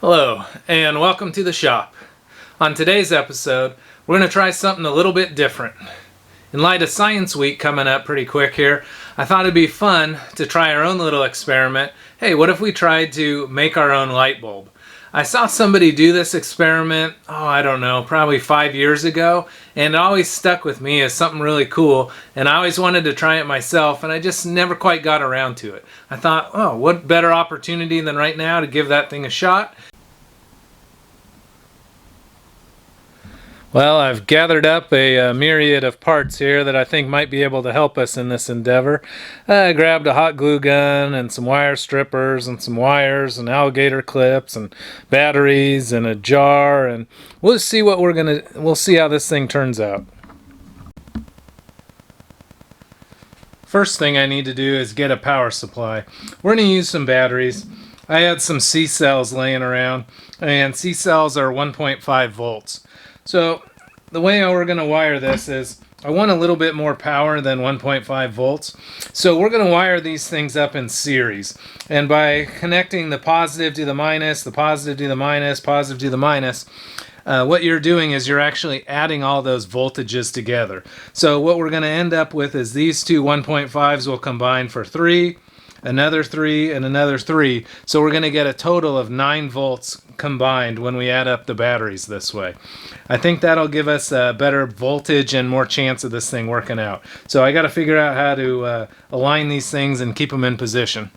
Hello, and welcome to the shop. On today's episode, we're going to try something a little bit different. In light of Science Week coming up pretty quick here, I thought it'd be fun to try our own little experiment. Hey, what if we tried to make our own light bulb? I saw somebody do this experiment, I don't know, probably 5 years ago, and it always stuck with me as something really cool, and I always wanted to try it myself, and I just never quite got around to it. I thought, what better opportunity than right now to give that thing a shot? Well, I've gathered up a myriad of parts here that I think might be able to help us in this endeavor. I grabbed a hot glue gun and some wire strippers and some wires and alligator clips and batteries and a jar, and we'll see what we'll see how this thing turns out. First thing I need to do is get a power supply. We're going to use some batteries. I had some C-cells laying around, and C-cells are 1.5 volts. So the way we're going to wire this is I want a little bit more power than 1.5 volts. So we're going to wire these things up in series. And by connecting the positive to the minus, the positive to the minus, positive to the minus, what you're doing is you're actually adding all those voltages together. So what we're going to end up with is these two 1.5s will combine for 3, another 3, and another 3. So we're going to get a total of 9 volts combined when we add up the batteries this way. I think that'll give us a better voltage and more chance of this thing working out. So I got to figure out how to align these things and keep them in position.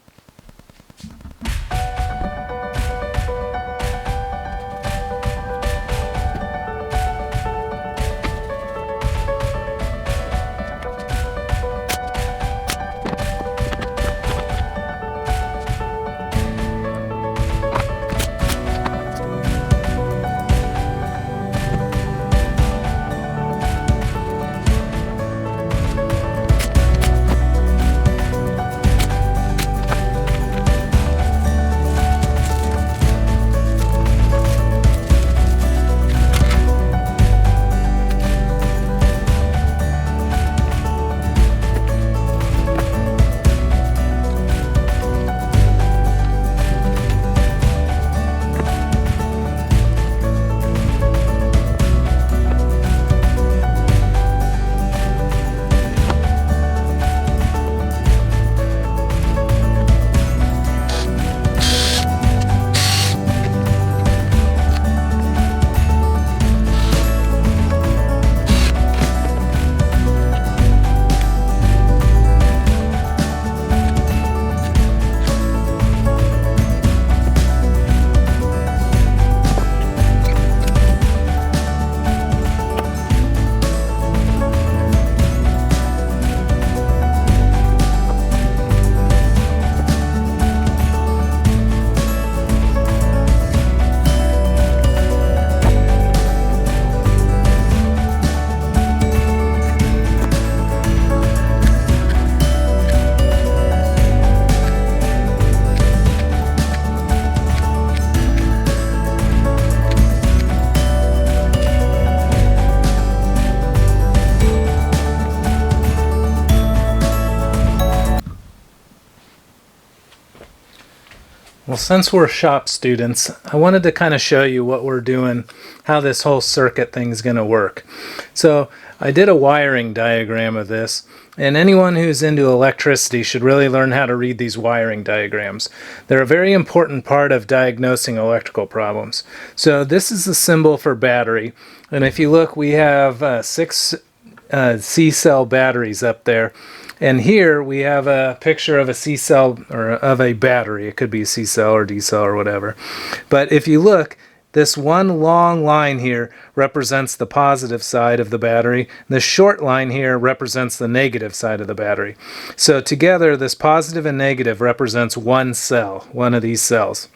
Well, since we're shop students, I wanted to kind of show you what we're doing, how this whole circuit thing's going to work. So I did a wiring diagram of this, and anyone who's into electricity should really learn how to read these wiring diagrams. They're a very important part of diagnosing electrical problems. So this is the symbol for battery, and if you look, we have 6 C-cell batteries up there. And here we have a picture of a C-cell, or of a battery. It could be a C-cell or D-cell or whatever. But if you look, this one long line here represents the positive side of the battery. This short line here represents the negative side of the battery. So together, this positive and negative represents one cell, one of these cells.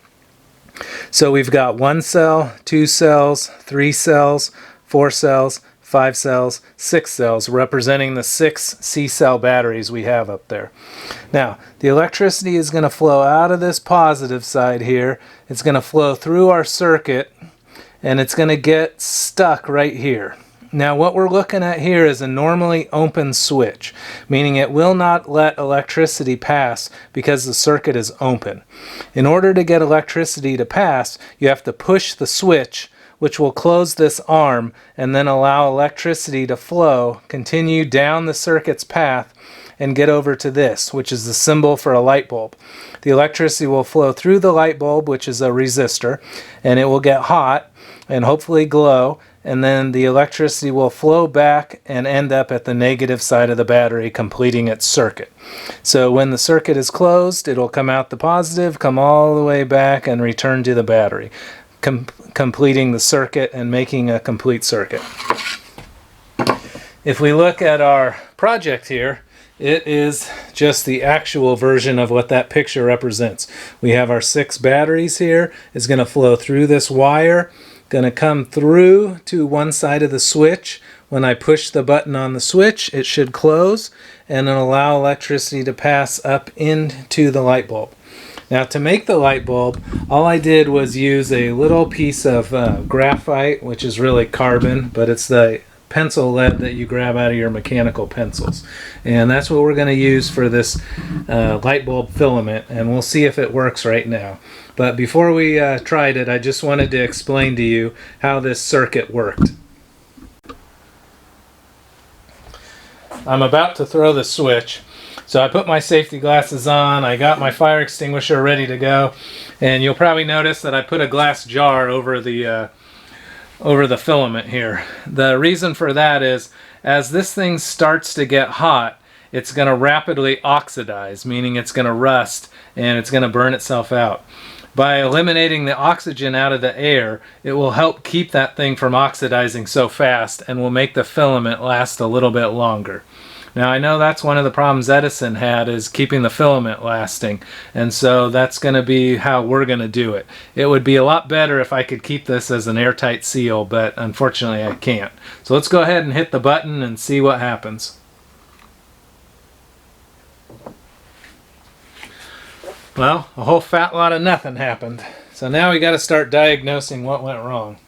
So we've got 1 cell, 2 cells, 3 cells, 4 cells, 5 cells, 6 cells, representing the 6 C-cell batteries we have up there. Now, the electricity is going to flow out of this positive side here. It's going to flow through our circuit, and it's going to get stuck right here. Now what we're looking at here is a normally open switch, meaning it will not let electricity pass because the circuit is open. In order to get electricity to pass, you have to push the switch, which will close this arm and then allow electricity to flow, continue down the circuit's path, and get over to this, which is the symbol for a light bulb. The electricity will flow through the light bulb, which is a resistor, and it will get hot and hopefully glow, and then the electricity will flow back and end up at the negative side of the battery, completing its circuit. So when the circuit is closed, it'll come out the positive, come all the way back, and return to the battery, completing the circuit and making a complete circuit. If we look at our project here, it is just the actual version of what that picture represents. We have our 6 batteries here. It's going to flow through this wire, going to come through to one side of the switch. When I push the button on the switch, it should close and it'll allow electricity to pass up into the light bulb. Now to make the light bulb, all I did was use a little piece of graphite, which is really carbon, but it's the pencil lead that you grab out of your mechanical pencils. And that's what we're going to use for this light bulb filament, and we'll see if it works right now. But before we tried it, I just wanted to explain to you how this circuit worked. I'm about to throw the switch. So I put my safety glasses on, I got my fire extinguisher ready to go, and you'll probably notice that I put a glass jar over the filament here. The reason for that is, as this thing starts to get hot, it's going to rapidly oxidize, meaning it's going to rust and it's going to burn itself out. By eliminating the oxygen out of the air, it will help keep that thing from oxidizing so fast and will make the filament last a little bit longer. Now I know that's one of the problems Edison had, is keeping the filament lasting, and so that's going to be how we're going to do it. It would be a lot better if I could keep this as an airtight seal, but unfortunately I can't. So let's go ahead and hit the button and see what happens. Well, a whole fat lot of nothing happened. So now we got to start diagnosing what went wrong.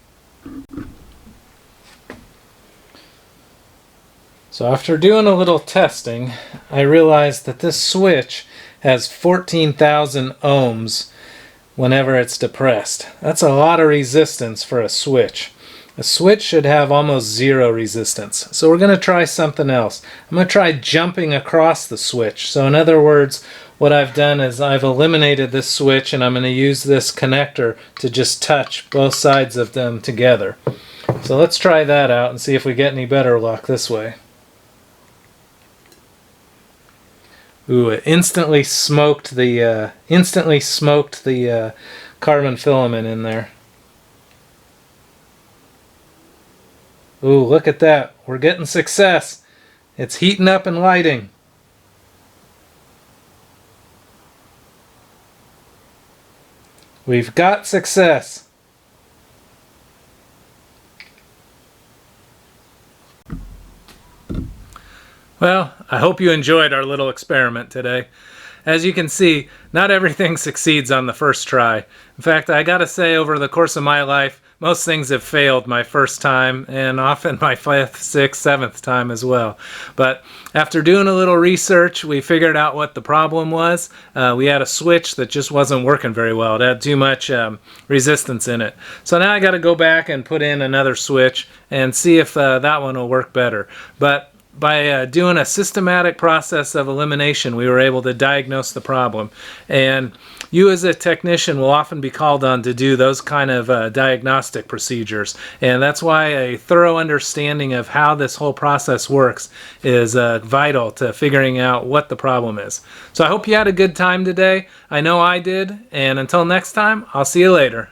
So after doing a little testing, I realized that this switch has 14,000 ohms whenever it's depressed. That's a lot of resistance for a switch. A switch should have almost 0 resistance. So we're going to try something else. I'm going to try jumping across the switch. So in other words, what I've done is I've eliminated this switch, and I'm going to use this connector to just touch both sides of them together. So let's try that out and see if we get any better luck this way. Ooh, it instantly smoked the carbon filament in there. Ooh, look at that. We're getting success. It's heating up and lighting. We've got success. Well, I hope you enjoyed our little experiment today. As you can see, not everything succeeds on the first try. In fact, I gotta say, over the course of my life, most things have failed my first time, and often my 5th, 6th, 7th time as well. But after doing a little research, we figured out what the problem was. We had a switch that just wasn't working very well. It had too much resistance in it. So now I gotta go back and put in another switch and see if that one will work better. But by doing a systematic process of elimination, we were able to diagnose the problem. And you as a technician will often be called on to do those kind of diagnostic procedures. And that's why a thorough understanding of how this whole process works is vital to figuring out what the problem is. So I hope you had a good time today. I know I did. And until next time, I'll see you later.